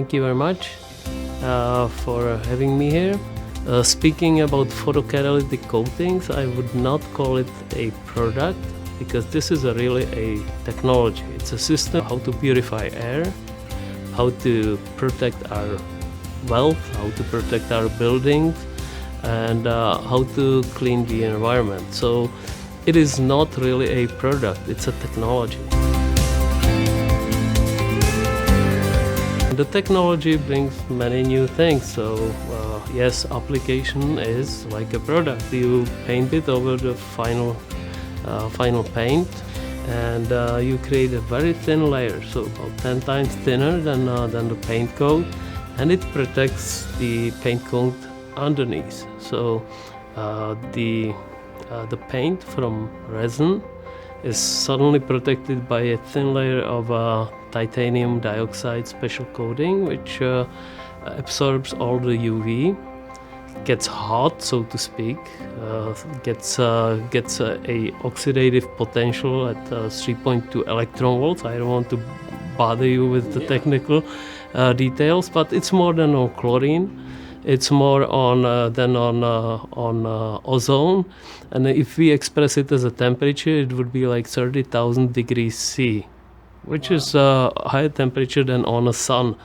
thank you very much for having me here. Speaking about photocatalytic coatings, I would not call it a product because this is really a technology. It's a system how to purify air, how to protect our wealth, how to protect our buildings, and how to clean the environment. So it is not really a product, it's a technology. The technology brings many new things. So yes, application is like a product. You paint it over the final paint, and you create a very thin layer, so about 10 times thinner than the paint coat, and it protects the paint coat underneath. So the paint from resin is suddenly protected by a thin layer of titanium dioxide special coating, which absorbs all the UV, gets hot, so to speak, gets a oxidative potential at 3.2 electron volts. I don't want to bother you with the technical details, but it's more than on chlorine. It's more than on ozone, and if we express it as a temperature, it would be like 30,000 degrees C, which is a higher temperature than on the sun.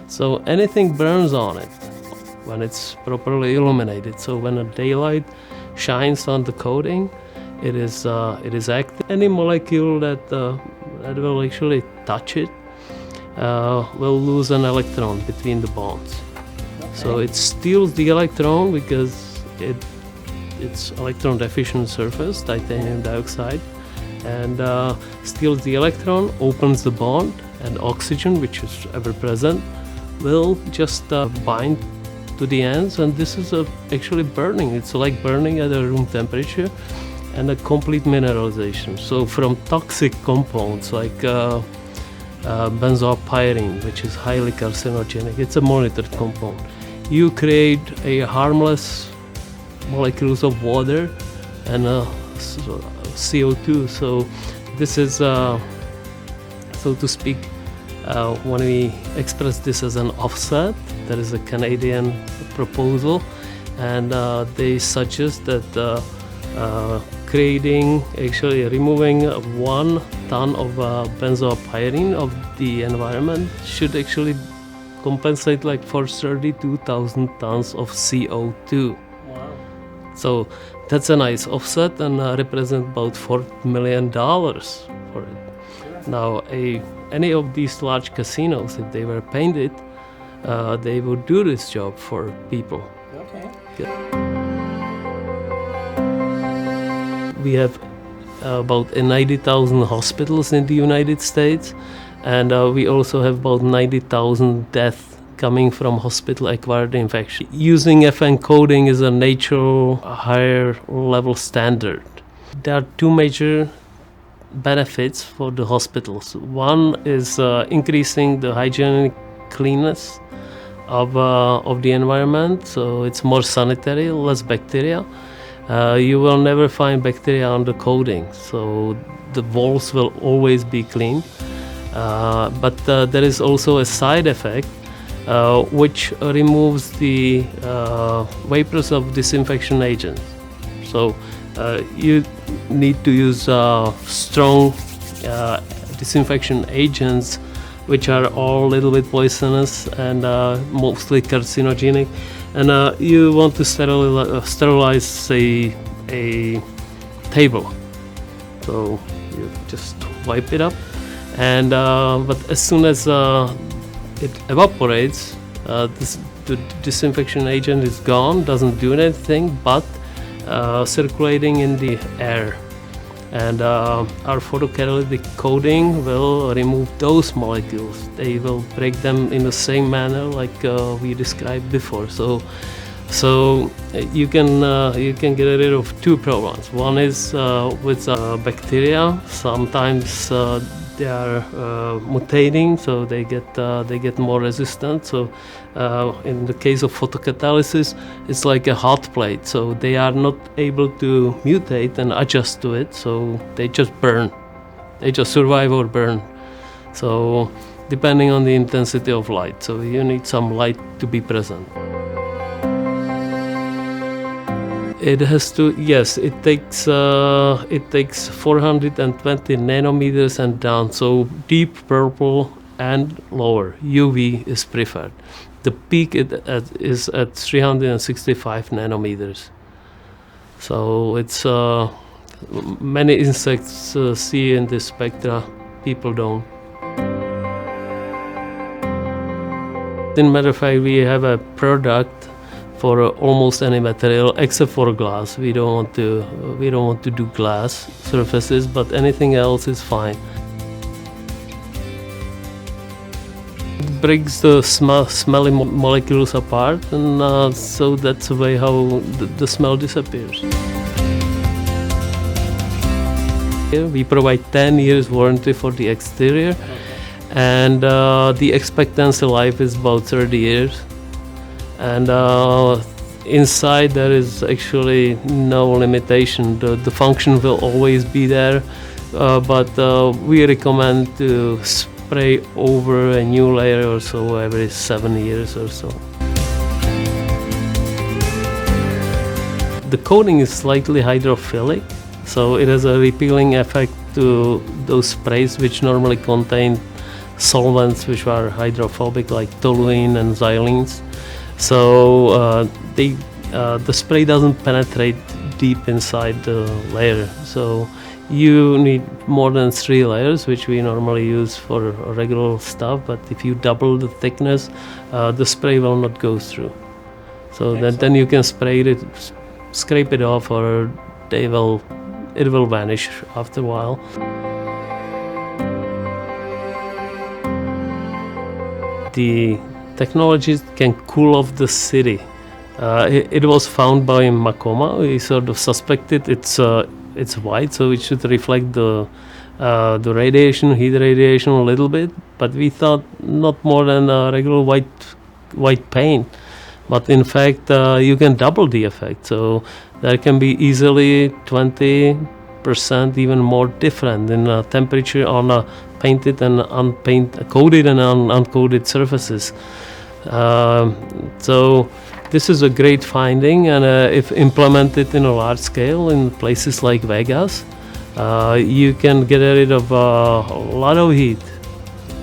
So anything burns on it when it's properly illuminated. So when a daylight shines on the coating, it is active. Any molecule that will actually touch it will lose an electron between the bonds. So it steals the electron because it's electron deficient surface, titanium dioxide, and steals the electron, opens the bond, and oxygen, which is ever present, will just bind to the ends, and this is actually burning. It's like burning at a room temperature and a complete mineralization. So from toxic compounds like benzopyrene, which is highly carcinogenic, it's a monitored compound, you create a harmless molecules of water and CO2. So this is, so to speak, when we express this as an offset, there is a Canadian proposal, and they suggest that removing 1 ton of benzopyrene of the environment should actually compensate like for 32,000 tons of CO2. Wow. So that's a nice offset and represent about $4 million for it. Sure. Now, any of these large casinos, if they were painted, they would do this job for people. Okay. Yeah. We have about 90,000 hospitals in the United States, and we also have about 90,000 deaths coming from hospital-acquired infection. Using FN coating is a natural, higher level standard. There are two major benefits for the hospitals. One is increasing the hygienic cleanness of the environment, so it's more sanitary, less bacteria. You will never find bacteria on the coating, so the walls will always be clean. But there is also a side effect which removes the vapors of disinfection agents. So you need to use strong disinfection agents, which are all a little bit poisonous and mostly carcinogenic. And you want to sterilize, say, a table. So you just wipe it up, and but as soon as it evaporates, the disinfection agent is gone, doesn't do anything but circulating in the air. And our photocatalytic coating will remove those molecules. They will break them in the same manner like we described before. So you can get rid of two problems. One is with bacteria. Sometimes they are mutating, so they get more resistant. So in the case of photocatalysis, it's like a hot plate. So they are not able to mutate and adjust to it. So they just burn. They just survive or burn. So depending on the intensity of light. So you need some light to be present. It has to, yes, it takes 420 nanometers and down, so deep purple and lower UV is preferred. The peak is at 365 nanometers. So it's many insects see in this spectra, people don't. In matter of fact, we have a product for almost any material except for glass. We don't want to do glass surfaces, but anything else is fine. It breaks the smelly molecules apart, and so that's the way how the smell disappears. We provide 10 years warranty for the exterior, and the expectancy life is about 30 years. And inside there is actually no limitation. The function will always be there, but we recommend to spray over a new layer or so every 7 years or so. The coating is slightly hydrophilic, so it has a repelling effect to those sprays which normally contain solvents which are hydrophobic, like toluene and xylenes. So the spray doesn't penetrate deep inside the layer. So you need more than 3 layers, which we normally use for regular stuff. But if you double the thickness, the spray will not go through. So then you can spray it, scrape it off, or it will vanish after a while. The technologies can cool off the city. It was found by Makoma. We sort of suspected it's white, so it should reflect the radiation, heat radiation a little bit. But we thought not more than a regular white paint. But in fact, you can double the effect. So there can be easily 20% even more different in temperature on painted and coated and uncoated surfaces. So this is a great finding, and if implemented in a large scale in places like Vegas, you can get rid of a lot of heat,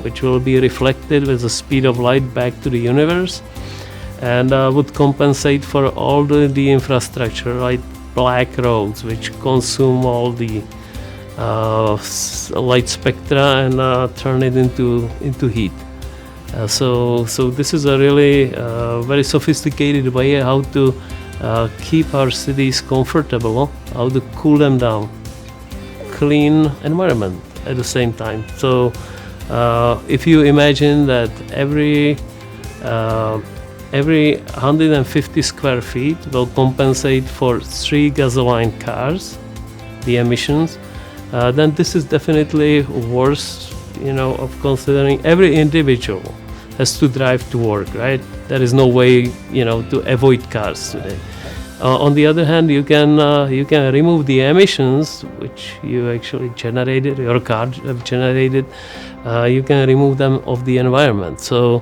which will be reflected with the speed of light back to the universe, and would compensate for all the infrastructure, like black roads, which consume all the light spectra and turn it into heat. So this is a really very sophisticated way how to keep our cities comfortable, how to cool them down, clean environment at the same time. So if you imagine that every 150 square feet will compensate for 3 gasoline cars, the emissions, then this is definitely worth, of considering. Every individual has to drive to work, right? There is no way, to avoid cars today. On the other hand, you can remove the emissions which you actually generated, your car have generated. You can remove them of the environment. So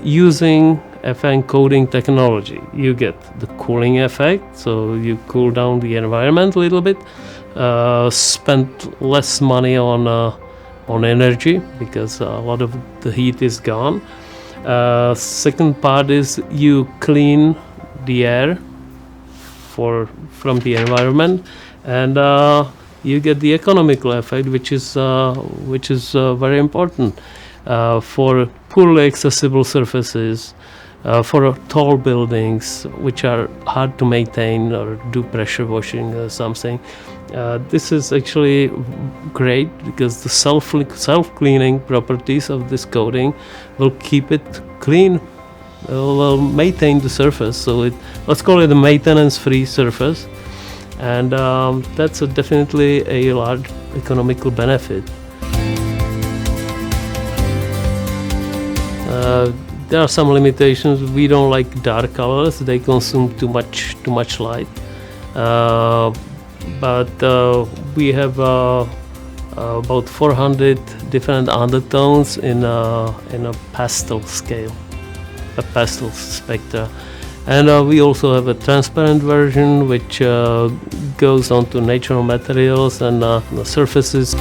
using FN coating technology, you get the cooling effect. So you cool down the environment a little bit, spend less money on energy because a lot of the heat is gone. Second part is you clean the air from the environment, and you get the economical effect, which is very important for poorly accessible surfaces, for tall buildings which are hard to maintain or do pressure washing or something. This is actually great because the self-cleaning properties of this coating will keep it clean, will maintain the surface. So let's call it a maintenance-free surface, and that's definitely a large economical benefit. There are some limitations. We don't like dark colors; they consume too much light. But we have about 400 different undertones in a pastel scale, a pastel spectra. And we also have a transparent version which goes onto natural materials and the surfaces.